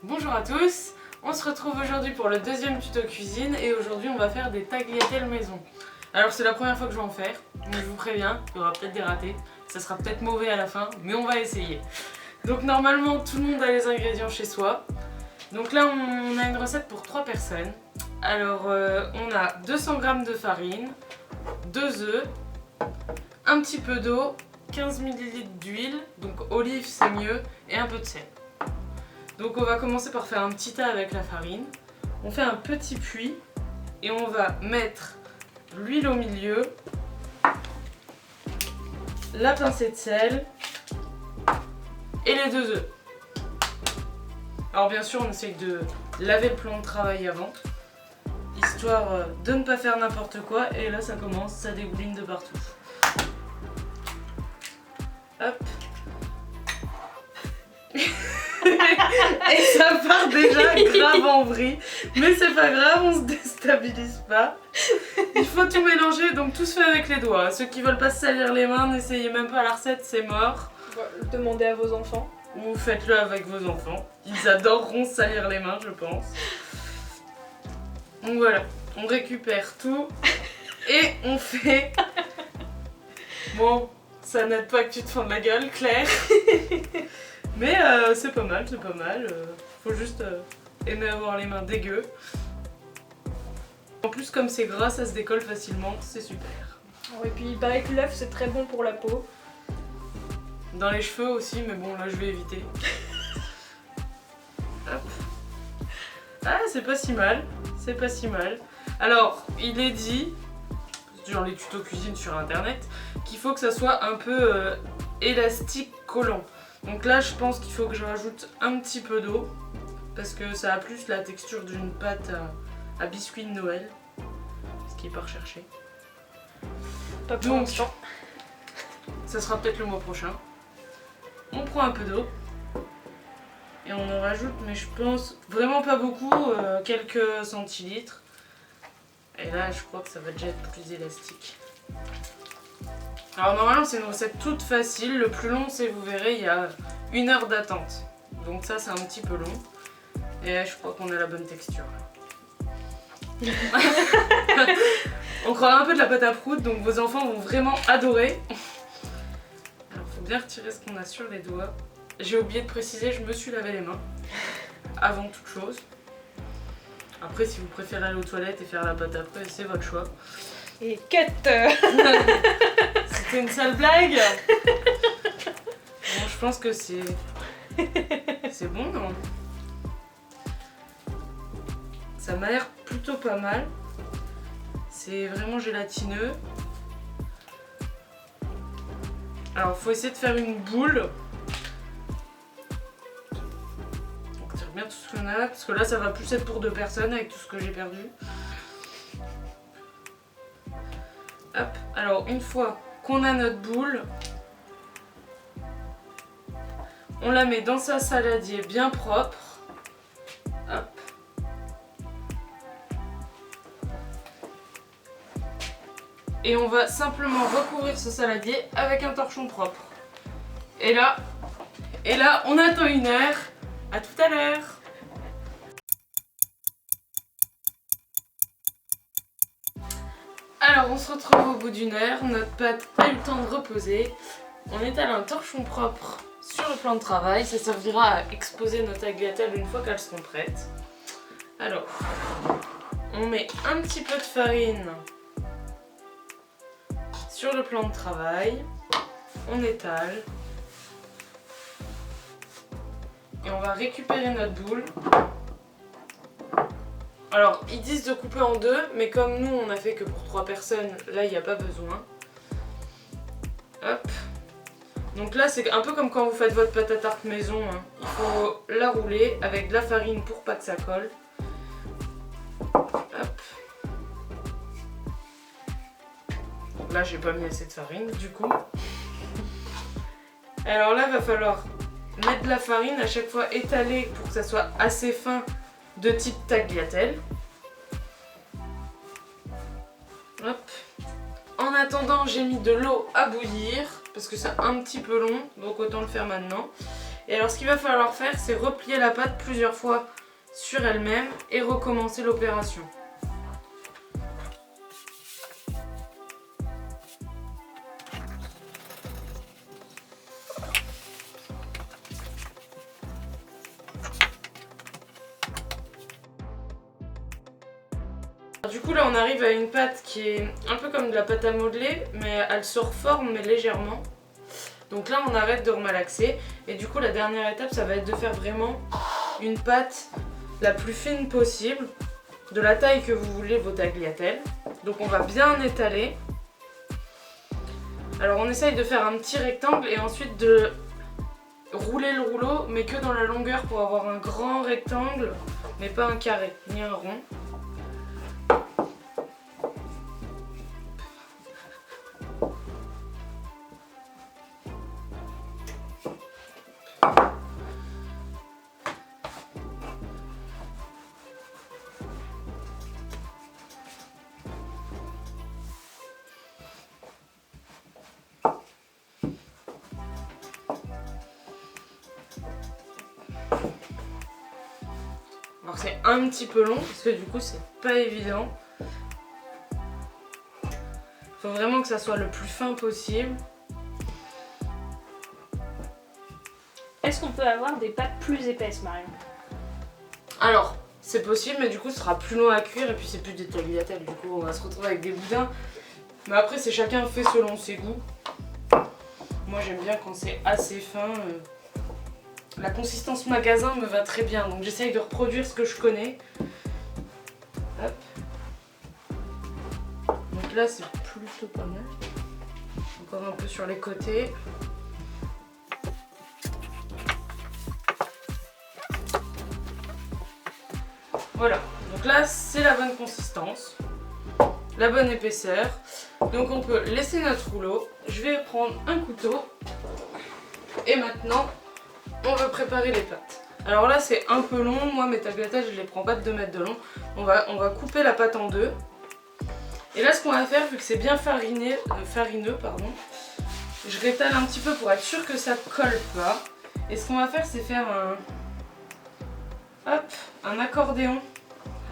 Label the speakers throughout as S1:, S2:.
S1: Bonjour à tous, on se retrouve aujourd'hui pour le deuxième tuto cuisine et aujourd'hui on va faire des tagliatelles maison. Alors c'est la première fois que je vais en faire, donc je vous préviens, il y aura peut-être des ratés, ça sera peut-être mauvais à la fin, mais on va essayer. Donc normalement tout le monde a les ingrédients chez soi. Donc là on a une recette pour 3 personnes. Alors on a 200 g de farine, 2 œufs, un petit peu d'eau, 15 ml d'huile, donc olive c'est mieux, et un peu de sel. Donc on va commencer par faire un petit tas avec la farine. On fait un petit puits et on va mettre l'huile au milieu, la pincée de sel et les 2 œufs. Alors bien sûr on essaye de laver le plan de travail avant, histoire de ne pas faire n'importe quoi. Et là ça commence, ça dégouline de partout. Hop. Et ça part déjà grave en vrille, mais c'est pas grave, on se déstabilise pas. Il faut tout mélanger, donc tout se fait avec les doigts. Ceux qui veulent pas se salir les mains, n'essayez même pas la recette, c'est mort.
S2: Demandez à vos enfants.
S1: Ou faites-le avec vos enfants, ils adoreront se salir les mains je pense. Donc voilà, on récupère tout et on fait... Bon, ça n'aide pas que tu te fendes la gueule, Claire. Mais c'est pas mal, c'est pas mal. Faut juste aimer avoir les mains dégueu. En plus, comme c'est gras, ça se décolle facilement, c'est super.
S2: Et puis il paraît que l'œuf c'est très bon pour la peau.
S1: Dans les cheveux aussi, mais bon, là je vais éviter. Hop. Ah, c'est pas si mal, c'est pas si mal. Alors, il est dit, dans les tutos cuisine sur internet, qu'il faut que ça soit un peu élastique collant. Donc là je pense qu'il faut que je rajoute un petit peu d'eau parce que ça a plus la texture d'une pâte à biscuit de Noël, ce qui est pas recherché.
S2: Pas pour l'instant.
S1: Ça sera peut-être le mois prochain. On prend un peu d'eau et on en rajoute, mais je pense vraiment pas beaucoup, quelques centilitres. Et là je crois que ça va déjà être plus élastique. Alors normalement c'est une recette toute facile, le plus long c'est, vous verrez, il y a 1 heure d'attente. Donc ça c'est un petit peu long. Et là, je crois qu'on a la bonne texture. On croirait un peu de la pâte à prout, donc vos enfants vont vraiment adorer. Alors faut bien retirer ce qu'on a sur les doigts. J'ai oublié de préciser, je me suis lavé les mains avant toute chose. Après si vous préférez aller aux toilettes et faire la pâte après, c'est votre choix.
S2: Et cut.
S1: C'était une sale blague. Bon, je pense que c'est bon, non? Ça m'a l'air plutôt pas mal. C'est vraiment gélatineux. Alors, faut essayer de faire une boule. On retire bien tout ce qu'on a, parce que là, ça va plus être pour 2 personnes avec tout ce que j'ai perdu. Hop, alors une fois qu'on a notre boule, on la met dans sa saladier bien propre. Hop. Et on va simplement recouvrir ce saladier avec un torchon propre. Et là, on attend 1 heure. À tout à l'heure. Alors on se retrouve au bout d'1 heure, notre pâte a eu le temps de reposer. On étale un torchon propre sur le plan de travail, ça servira à exposer nos tagliatelles une fois qu'elles seront prêtes. Alors, on met un petit peu de farine sur le plan de travail, on étale et on va récupérer notre boule. Alors, ils disent de couper en 2, mais comme nous on a fait que pour 3 personnes, là il n'y a pas besoin. Hop. Donc là c'est un peu comme quand vous faites votre pâte à tarte maison, hein. Il faut la rouler avec de la farine pour pas que ça colle. Hop. Donc là j'ai pas mis assez de farine du coup. Alors là il va falloir mettre de la farine, à chaque fois étaler pour que ça soit assez fin, de type tagliatelle. Hop. En attendant, j'ai mis de l'eau à bouillir parce que c'est un petit peu long, donc autant le faire maintenant. Et alors ce qu'il va falloir faire, c'est replier la pâte plusieurs fois sur elle-même et recommencer l'opération. Du coup là on arrive à une pâte qui est un peu comme de la pâte à modeler, mais elle se reforme mais légèrement. Donc là on arrête de remalaxer et du coup la dernière étape ça va être de faire vraiment une pâte la plus fine possible, de la taille que vous voulez vos tagliatelles. Donc on va bien étaler. Alors on essaye de faire un petit rectangle et ensuite de rouler le rouleau mais que dans la longueur pour avoir un grand rectangle mais pas un carré ni un rond. Alors c'est un petit peu long parce que du coup c'est pas évident. Faut vraiment que ça soit le plus fin possible.
S2: Est-ce qu'on peut avoir des pâtes plus épaisses, Marion?
S1: Alors c'est possible mais du coup ce sera plus long à cuire et puis c'est plus des tagliatelles. Du coup on va se retrouver avec des boudins. Mais après c'est chacun fait selon ses goûts. Moi j'aime bien quand c'est assez fin. La consistance magasin me va très bien, donc j'essaye de reproduire ce que je connais. Hop. Donc là c'est plutôt pas mal. Encore un peu sur les côtés. Voilà, donc là c'est la bonne consistance, la bonne épaisseur. Donc on peut laisser notre rouleau. Je vais prendre un couteau et maintenant on va préparer les pâtes. Alors là c'est un peu long, moi mes tagliatelles je les prends pas de 2 mètres de long. On va couper la pâte en deux. Et là ce qu'on va faire, vu que c'est bien farineux, je rétale un petit peu pour être sûr que ça colle pas. Et ce qu'on va faire c'est faire un accordéon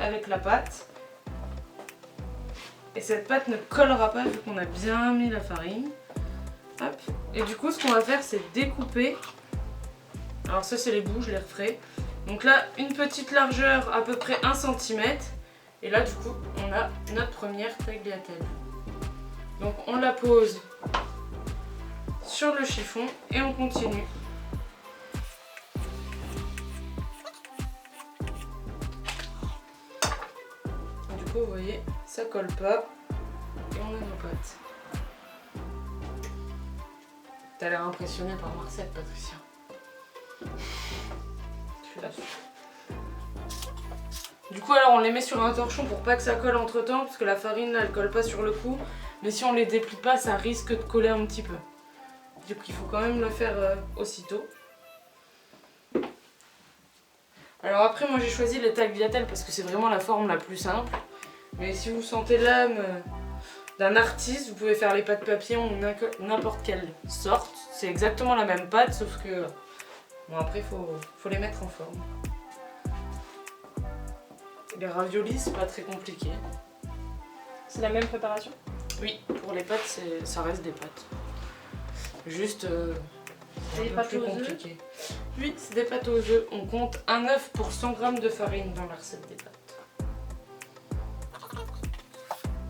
S1: avec la pâte. Et cette pâte ne collera pas vu qu'on a bien mis la farine. Hop. Et du coup ce qu'on va faire c'est découper. Alors ça c'est les bouts, je les referai. Donc là une petite largeur à peu près 1 cm. Et là du coup on a notre première tagliatelle. Donc on la pose sur le chiffon et on continue. Du coup vous voyez ça colle pas et on a nos pâtes. T'as l'air impressionnée par ma recette, Patricia. Du coup alors on les met sur un torchon pour pas que ça colle entre temps parce que la farine là elle colle pas sur le coup, mais si on les déplie pas ça risque de coller un petit peu. Du coup il faut quand même le faire aussitôt. Alors après moi j'ai choisi les tagliatelles parce que c'est vraiment la forme la plus simple, mais si vous sentez l'âme d'un artiste vous pouvez faire les pâtes papillons ou n'importe quelle sorte, c'est exactement la même pâte sauf que bon après faut les mettre en forme. Les raviolis c'est pas très compliqué.
S2: C'est la même préparation?
S1: Oui, pour les pâtes ça reste des pâtes. Juste c'est
S2: des
S1: un peu
S2: pâtes
S1: plus
S2: aux
S1: compliqué. Oui, c'est des pâtes aux œufs. On compte un œuf pour 100 g de farine dans la recette des pâtes.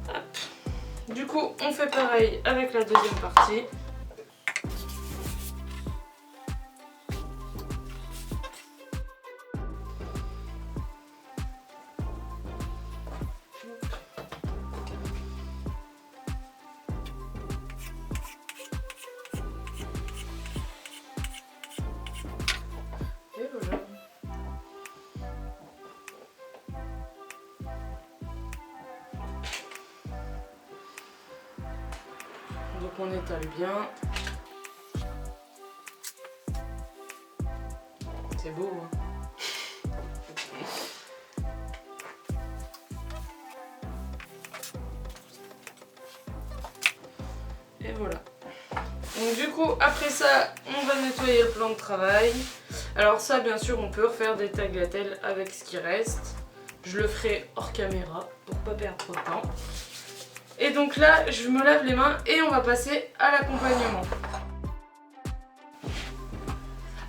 S1: Hop. Du coup on fait pareil avec la deuxième partie. Et voilà. Donc on étale bien. C'est beau hein. Et voilà. On Donc du coup, après ça, on va nettoyer le plan de travail. Alors ça, bien sûr, on peut refaire des tagliatelles avec ce qui reste. Je le ferai hors caméra pour pas perdre trop de temps. Et donc là, je me lave les mains et on va passer à l'accompagnement.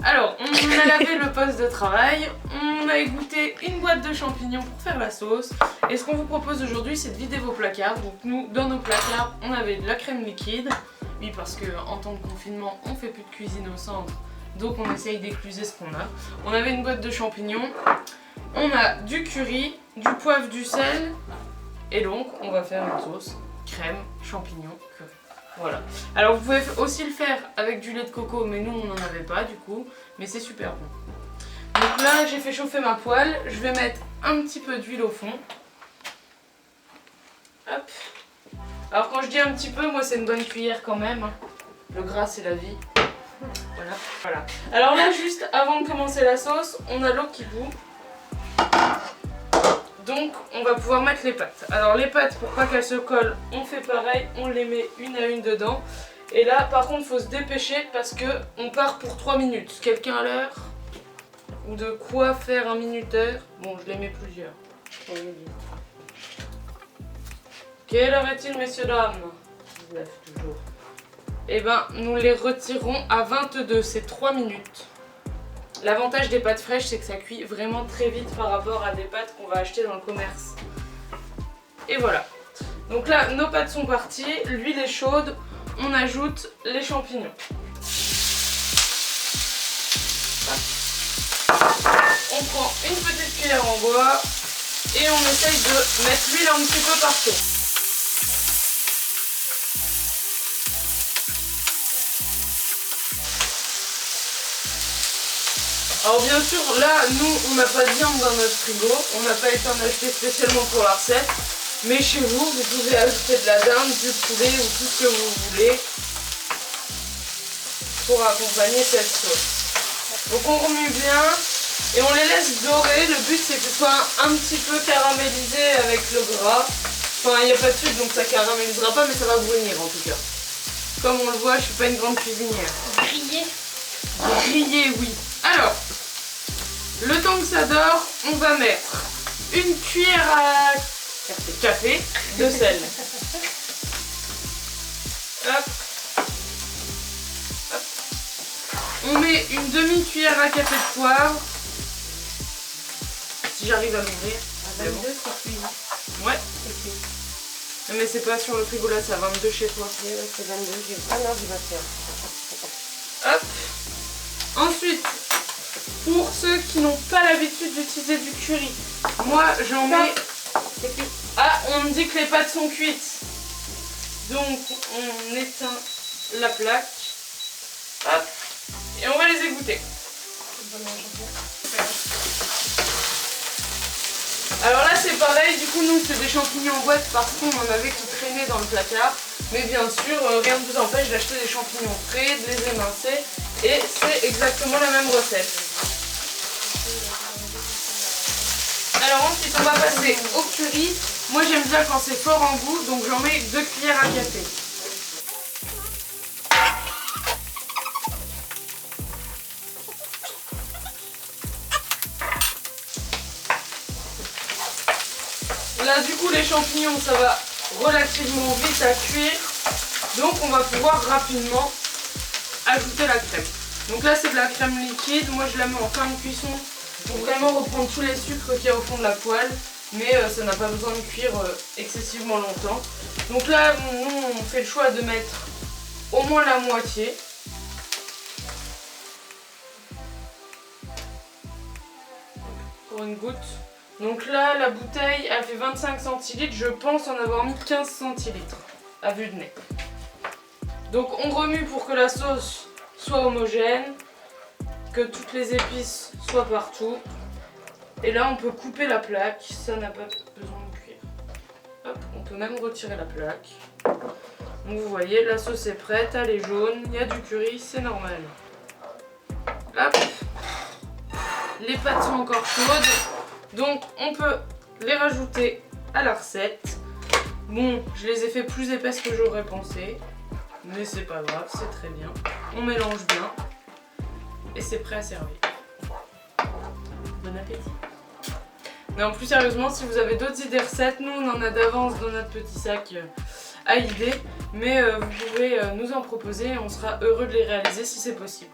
S1: Alors, on a lavé le poste de travail, on a égoutté une boîte de champignons pour faire la sauce. Et ce qu'on vous propose aujourd'hui, c'est de vider vos placards. Donc nous, dans nos placards, on avait de la crème liquide. Oui, parce qu'en temps de confinement, on fait plus de cuisine au centre. Donc on essaye d'écluser ce qu'on a. On avait une boîte de champignons. On a du curry, du poivre, du sel. Et donc, on va faire une sauce crème, champignons, curry. Voilà. Alors vous pouvez aussi le faire avec du lait de coco, mais nous on n'en avait pas du coup, mais c'est super bon. Donc là j'ai fait chauffer ma poêle, je vais mettre un petit peu d'huile au fond. Hop. Alors quand je dis un petit peu, moi c'est une bonne cuillère quand même. Le gras c'est la vie. Voilà. Alors là juste avant de commencer la sauce, on a l'eau qui bout. Donc on va pouvoir mettre les pâtes. Alors les pâtes, pour pas qu'elles se collent, on fait pareil, on les met une à une dedans. Et là par contre il faut se dépêcher parce que on part pour 3 minutes. Quelqu'un à l'heure? Ou de quoi faire un minuteur? Bon, je les mets plusieurs. Quelle heure est-il, messieurs dames? 19 toujours. Et ben nous les retirons à 22, c'est 3 minutes. L'avantage des pâtes fraîches, c'est que ça cuit vraiment très vite par rapport à des pâtes qu'on va acheter dans le commerce. Et voilà. Donc là, nos pâtes sont parties, l'huile est chaude, on ajoute les champignons. On prend une petite cuillère en bois et on essaye de mettre l'huile un petit peu partout. Alors bien sûr, là, nous, on n'a pas de viande dans notre frigo, on n'a pas été en acheter spécialement pour la recette, mais chez vous, vous pouvez ajouter de la dinde, du poulet ou tout ce que vous voulez pour accompagner cette sauce. Donc on remue bien et on les laisse dorer. Le but c'est que ce soit un petit peu caramélisé avec le gras. Enfin, il n'y a pas de sucre donc ça caramélisera pas, mais ça va brunir en tout cas. Comme on le voit, je suis pas une grande cuisinière.
S2: Grillé.
S1: Grillé, oui. Alors, le temps que ça dort, on va mettre une cuillère à café de sel. Hop. Hop. On met une demi-cuillère à café de poivre. Si j'arrive à l'ouvrir.
S2: À 22, c'est cuit.
S1: Ouais. Mais c'est pas sur le frigo là, c'est à 22 chez toi.
S2: Oui, ouais, c'est 22. Ah non, j'ai pas fait.
S1: Hop. Ensuite, pour ceux qui n'ont pas l'habitude d'utiliser du curry, moi j'en mets...
S2: C'est cuit.
S1: Ah, on me dit que les pâtes sont cuites. Donc on éteint la plaque. Hop. Et on va les égoutter. Alors là c'est pareil, du coup nous c'est des champignons en boîte parce qu'on en avait qui traînaient dans le placard. Mais bien sûr, rien ne vous empêche d'acheter des champignons frais, de les émincer. Et c'est exactement la même recette. Alors ensuite on va passer au curry. Moi j'aime bien quand c'est fort en goût, donc j'en mets 2 cuillères à café. Là du coup les champignons ça va relativement vite à cuire. Donc on va pouvoir rapidement ajouter la crème. Donc là c'est de la crème liquide, moi je la mets en fin de cuisson pour vraiment reprendre tous les sucres qu'il y a au fond de la poêle. Mais ça n'a pas besoin de cuire excessivement longtemps. Donc là nous on fait le choix de mettre au moins la moitié. Pour une goutte. Donc là la bouteille elle fait 25 centilitres, je pense en avoir mis 15 centilitres à vue de nez. Donc on remue pour que la sauce soit homogène, que toutes les épices soient partout. Et là on peut couper la plaque, ça n'a pas besoin de cuire. Hop, on peut même retirer la plaque. Donc vous voyez, la sauce est prête, elle est jaune, il y a du curry, c'est normal. Hop. Les pâtes sont encore chaudes, donc on peut les rajouter à la recette. Bon, je les ai fait plus épaisses que j'aurais pensé, mais c'est pas grave, c'est très bien. On mélange bien et c'est prêt à servir. Bon appétit. Non, plus sérieusement, si vous avez d'autres idées recettes, nous on en a d'avance dans notre petit sac à idées, mais vous pouvez nous en proposer et on sera heureux de les réaliser si c'est possible.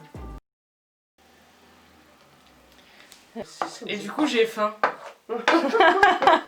S1: Et du coup j'ai faim.